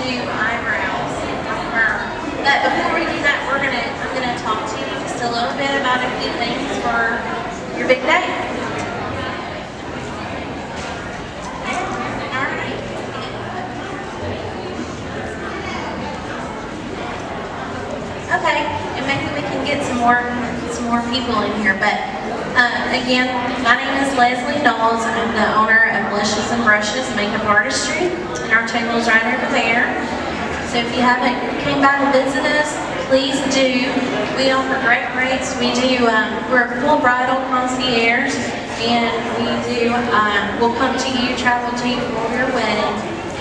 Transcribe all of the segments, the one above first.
do eyebrows on her. But before we do that, I'm gonna talk to you just a little bit about a few things for your big day. All right. Okay, and maybe we can get some more people in here. But again, my name is Leslie Noles. I'm the owner of Blushes and Brushes Makeup Artistry, and our table is right over there. So if you haven't came by to visit us, please do. We offer great rates. We're a full bridal concierge, and we'll come to you, travel to you for your wedding,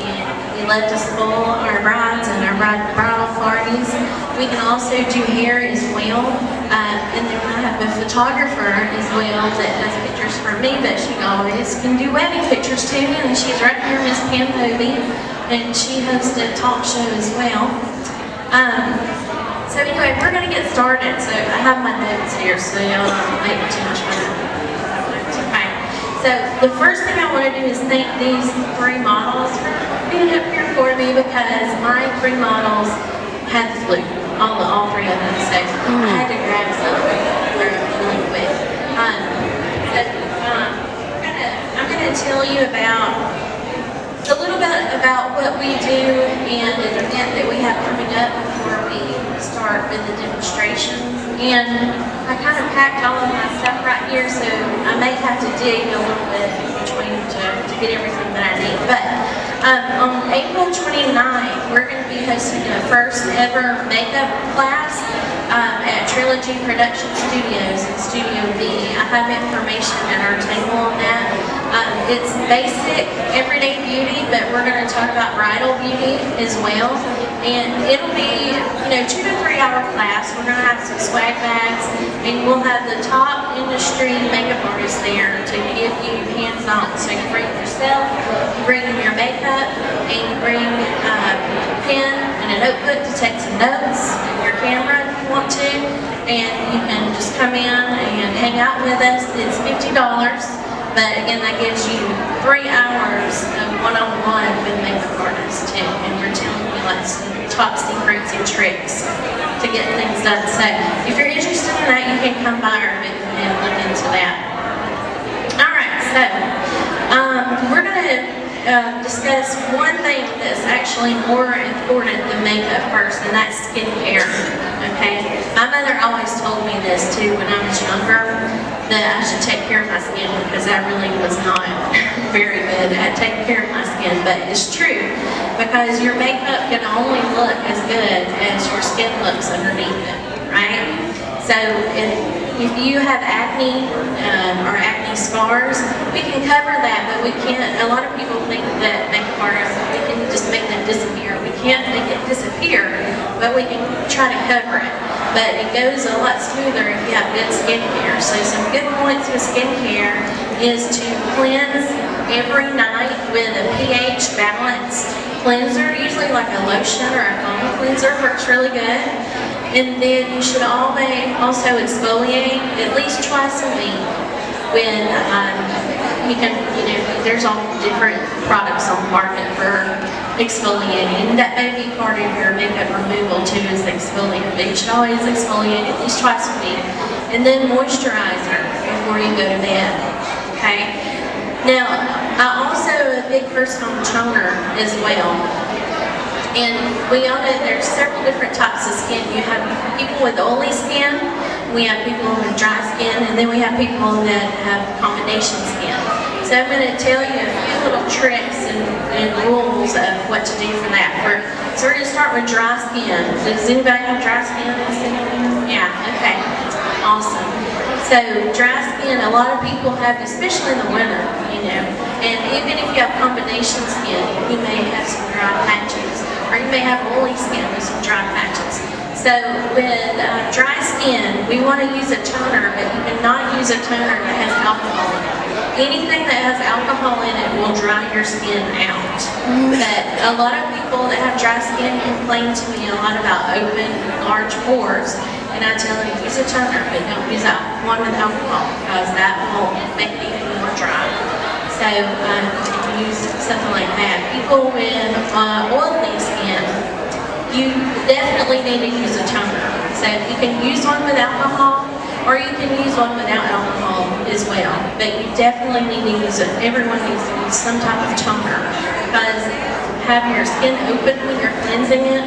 and we love to spoil our brides and our bridal parties. We can also do hair as well, and then I have a photographer as well that does pictures for me, but she always can do wedding pictures too, and she's right here, Miss Pam Hobie, and she hosts a talk show as well. So anyway, we're going to get started. So I have my notes here, so y'all don't make too much fun of it. Okay. So the first thing I want to do is thank these three models for being up here for me, because my three models had the flu, all three of them. So I had to grab some really quick. I'm going to tell you a little bit about what we do and an event that we have coming up before we start with the demonstrations. And I kind of packed all of my stuff right here, so I may have to dig a little bit in between to get everything that I need. But on April 29th, we're going to be hosting the first ever makeup class at Trilogy Production Studios in Studio B. I have information at our table on that. It's basic, everyday beauty, but we're going to talk about bridal beauty as well. And it'll be, 2 to 3 hour class. We're going to have some swag bags, and we'll have the top industry makeup artists there to give you hands-on. So you bring yourself, you bring your makeup, and you bring a pen and a notebook to take some notes, and your camera if you want to, and you can just come in and hang out with us. It's $50. But again, that gives you 3 hours of one-on-one with makeup artists too, and we're telling you like some top secrets and tricks to get things done. So if you're interested in that, you can come by our booth and look into that. All right, so we're going to discuss one thing that's actually more important than makeup first, and that's skincare. Okay, my mother always told me this too when I was younger, that I should take care of my skin, because I really was not very good at taking care of my skin. But it's true, because your makeup can only look as good as your skin looks underneath it, right? So if you have acne or acne scars, we can cover that, but we can't. A lot of people think that makeup artists, we can just make them disappear. We can't make it disappear, but we can try to cover it. But it goes a lot smoother if you have good skincare. So some good points with skincare is to cleanse every night with a pH balanced cleanser, usually like a lotion or a foam cleanser works really good. And then you should always also exfoliate at least twice a week with, there's all different products on the market for exfoliating. And that may be part of your makeup removal too, is the exfoliant. But you should always exfoliate at least twice a week. And then moisturizer before you go to bed, okay? Now, I'm also a big person on toner as well. And we all know there's several different types of skin. You have people with oily skin, we have people with dry skin, and then we have people that have combination skin. So I'm going to tell you a few little tricks and rules of what to do for that. So we're going to start with dry skin. Does anybody have dry skin? Yeah, okay, awesome. So dry skin, a lot of people have, especially in the winter, and even if you have combination skin, you may have some dry patches, or you may have oily skin with some dry patches. So with dry skin, we want to use a toner, but you cannot use a toner that has alcohol in it. Anything that has alcohol in it will dry your skin out. But a lot of people that have dry skin complain to me a lot about open, large pores. And I tell them, use a toner, but don't use one with alcohol, because that will make it even more dry. So use something like that. People with oily skin, definitely need to use a toner. So you can use one with alcohol, or you can use one without alcohol as well. But you definitely need to use it. Everyone needs to use some type of toner, because have your skin open when you're cleansing it.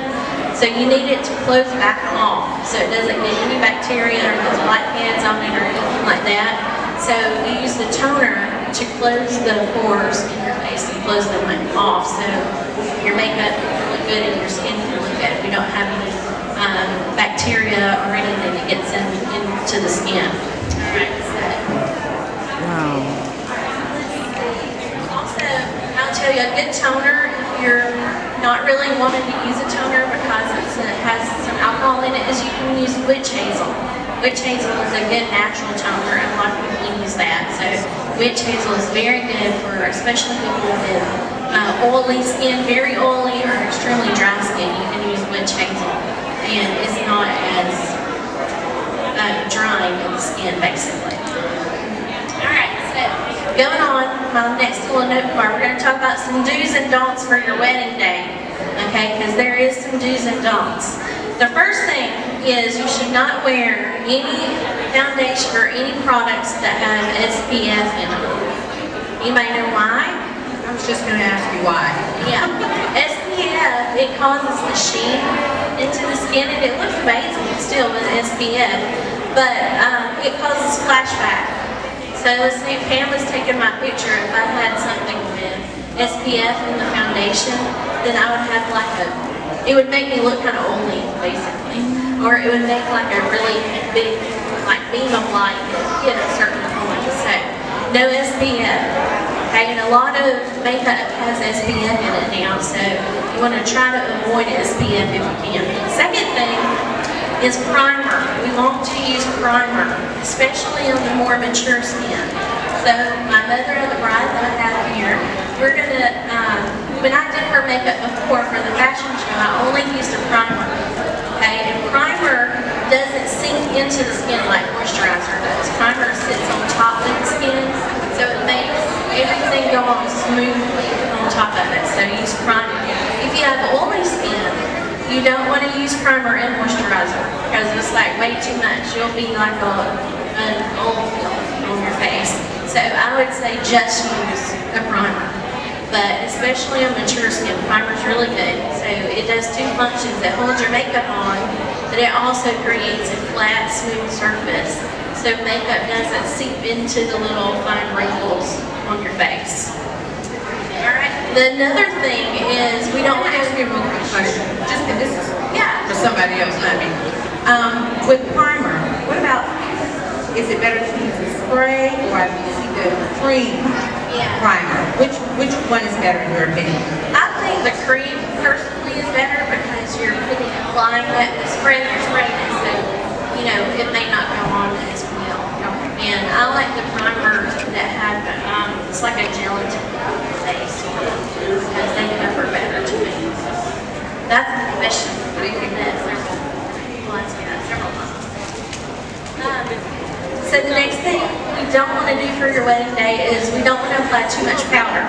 So you need it to close back off, so it doesn't get any bacteria or those blackheads on it or anything like that. So you use the toner to close the pores in your face and close them off, so your makeup can look good and your skin can look good. We don't have any bacteria or anything that gets into the skin. All right, so. Wow. Also, I'll tell you, a good toner, if you're not really wanting to use a toner because it has some alcohol in it, is you can use witch hazel. Witch hazel is a good natural toner, and a lot of people use that. So witch hazel is very good for especially people with oily skin, very oily or extremely dry skin. You can use witch hazel, and it's not as drying in the skin, basically. Alright, so going on, my next little note part, we're going to talk about some do's and don'ts for your wedding day. Okay, because there is some do's and don'ts. The first thing is you should not wear any foundation or any products that have SPF in them. You may know why? I was just going to ask you why. Yeah, SPF, it causes the sheen into the skin, and it looks amazing still with SPF, but it causes flashback. So let's say Pam was taking my picture. If I had something with SPF in the foundation, then I would have like it would make me look kind of oily, basically. Or it would make like a really big, like beam of light that hit a certain point. So, no SPF. Okay, and a lot of makeup has SPF in it now, so you want to try to avoid SPF if you can. The second thing is primer. We want to use primer, especially on the more mature skin. So my mother of the bride that I have here, we're going to, when I did her makeup before for the fashion show, I only used a primer. Okay, and primer doesn't sink into the skin like moisturizer does. Primer sits on top of the skin, so it makes everything go on smoothly on top of it. So use primer. If you have oily skin, you don't want to use primer and moisturizer because it's like way too much. You'll be like an old film on your face. So I would say just use a primer. But especially on mature skin, primer is really good. So it does two functions. It holds your makeup on, but it also creates a flat, smooth surface. So makeup doesn't seep into the little fine wrinkles on your face. Alright, another thing is we don't want to ask you a real quick question. Just this is yeah. for somebody else, not me. With primer, what about, is it better to use a spray or I see the cream primer? Which one is better in your opinion? I think the cream personally is better because you're applying that. The spray you're spraying it, so you know it may not go on as well. And I like the primer that had it's like a gelatin base because they cover better to me. That's the question. We did that several times. So the next thing we don't want to do for your wedding day is we don't want to apply too much powder.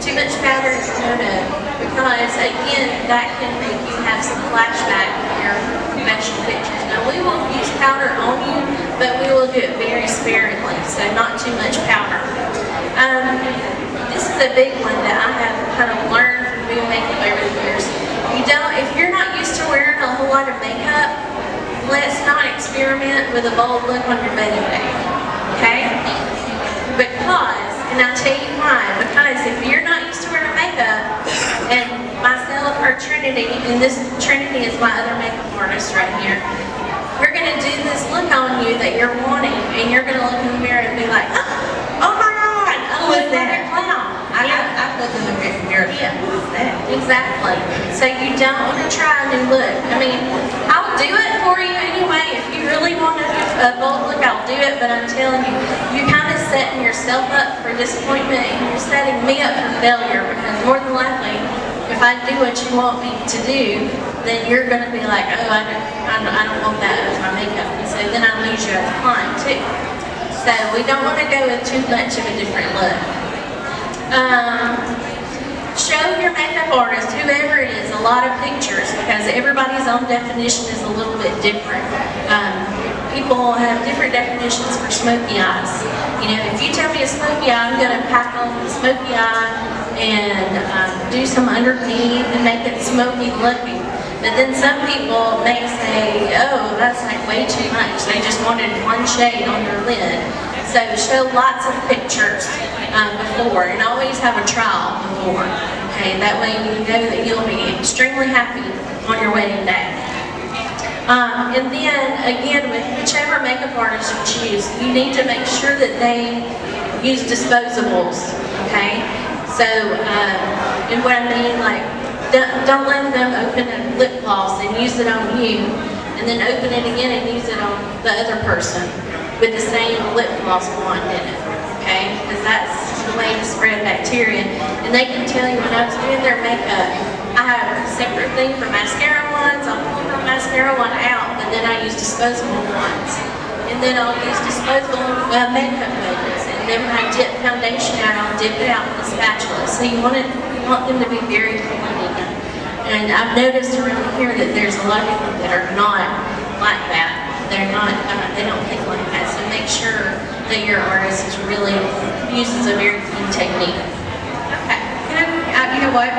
Too much powder is no no, because again that can make you have some flashback in your professional pictures. Now we will use powder on you, but we will do it very sparingly, so not too much powder. This is a big one that I have kind of learned from doing makeup over the years. If you're not used to wearing a whole lot of makeup, let's not experiment with a bold look on your wedding day, okay? Because, and I'll tell you why, because if you're not used to wearing makeup, and myself or Trinity, and this Trinity is my other makeup artist right here, we're going to do this look on you that you're wanting, and you're going to look in the mirror and be like, oh my God, I look like a clown. I've looked in the mirror. Yeah, exactly. So you don't want to try a new look. I mean, I'll do it for you anyway. If you really want a bold look, I'll do it. But I'm telling you, you're kind of setting yourself up for disappointment, and you're setting me up for failure. Because more than likely, if I do what you want me to do, then you're going to be like, oh, I don't want that as my makeup. And so then I lose you as a client too. So we don't want to go with too much of a different look. Show your makeup artist, whoever it is. A lot of pictures because everybody's own definition is a little bit different. People have different definitions for smoky eyes. You know, if you tell me a smoky eye, I'm going to pack on the smoky eye and do some underneath and make it smoky looking. But then some people may say, oh, that's like way too much. They just wanted one shade on their lid. So show lots of pictures before, and always have a trial before. Okay, that way you know that you'll be extremely happy on your wedding day. And then again, with whichever makeup artist you choose, you need to make sure that they use disposables. Okay, so and what I mean, like, don't let them open a lip gloss and use it on you, and then open it again and use it on the other person with the same lip gloss wand in it, okay? Because that's the way to spread bacteria. And they can tell you when I was doing their makeup, I have a separate thing for mascara wands. I'll pull the mascara wand out, but then I use disposable ones. And then I'll use disposable makeup buttons. And then when I dip foundation out, I'll dip it out with a spatula. So you want them to be very clean. And I've noticed around here that there's a lot of people that are not like that. They're not, they don't think like that. So make sure that your artist really uses a very clean technique. Okay. You know what?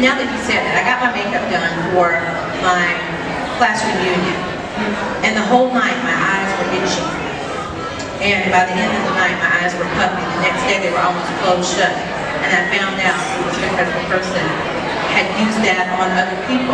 Now that you said that, I got my makeup done for my class reunion. And the whole night my eyes were itchy. And by the end of the night my eyes were puffy. The next day they were almost closed shut. And I found out it was because the person had used that on other people.